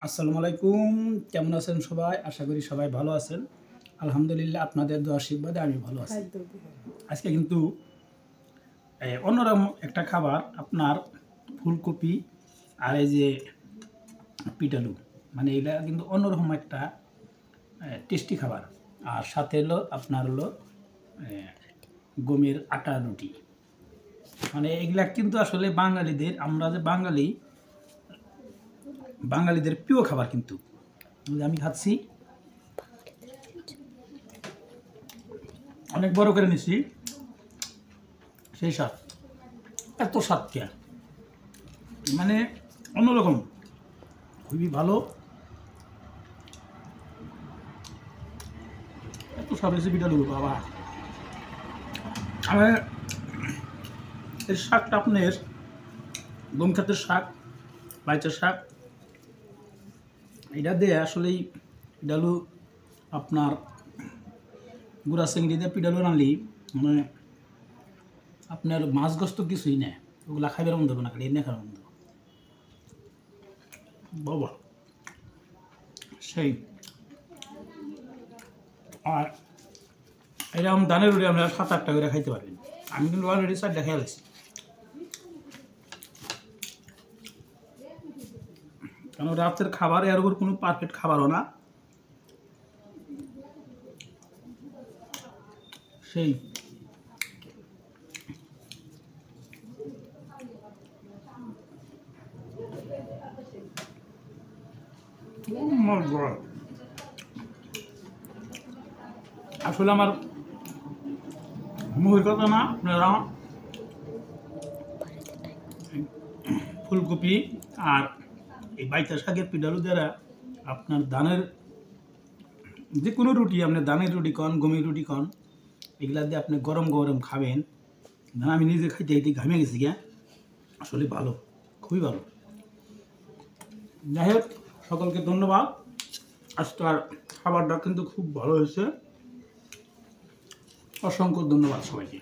আসসালামু আলাইকুম। কেমন আছেন সবাই? আশা করি সবাই ভালো আছেন। আলহামদুলিল্লাহ আপনাদের দোয়া আশীর্বাদে আমি ভালো আছি। আজকে কিন্তু অন্যরকম একটা খাবার আপনার ফুলকপি আর এই যে পিঠালু, মানে এটা কিন্তু অন্যরকম একটা টেস্টি খাবার। আর সাথে হলো আপনার হলো গমের আটা রুটি। মানে এগুলা কিন্তু আসলে বাঙালিদের, আমরা যে বাঙালিদের প্রিয় খাবার। কিন্তু আমি খাচ্ছি, অনেক বড় করে নিছি, সেই স্বাদ, এত স্বাদ কে, মানে অন্যরকম, খুবই ভালো, এত স্বাদ রেসিপিটা দেবো বাবা। আর এই শাকটা আপনার গম ক্ষেতের শাক, বাইচের শাক, এটা দিয়ে আসলেই পিঠালু আপনার গুঁড়া চিংড়ি দিয়ে পিঠালু রানলি, মানে আপনার মাছ গোস্ত কিছুই নেই, ওগুলা খাইবার মন দেবো না, খালি এনে খাওয়ার মন দেবো বাবা, সেই। আর এরকম ধানের রুটি আমরা 7-8টা করে খাইতে পারবেন। আমি কিন্তু অলরেডি 4টা খেয়ে গেছি, কারণ রাতের খাবার এর উপর কোনো পারফেক্ট খাবারও না, সেই। আসলে আমার মুখের কথা না, আপনারা ফুলকপি আর এই বাইতা শাকের পিঠালু দ্বারা আপনার ধানের যে কোনো রুটি, আপনি ধানের রুটি কন, গমের রুটি কন, এগুলা দিয়ে আপনি গরম গরম খাবেন। আমি নিজে খাইতে খাইতে ঘামে গেছি গিয়া, আসলে ভালো, খুবই ভালো। যাই হোক, সকলকে ধন্যবাদ। আজকের খাবারটা কিন্তু খুব ভালো হয়েছে, অসংখ্য ধন্যবাদ সবাইকে।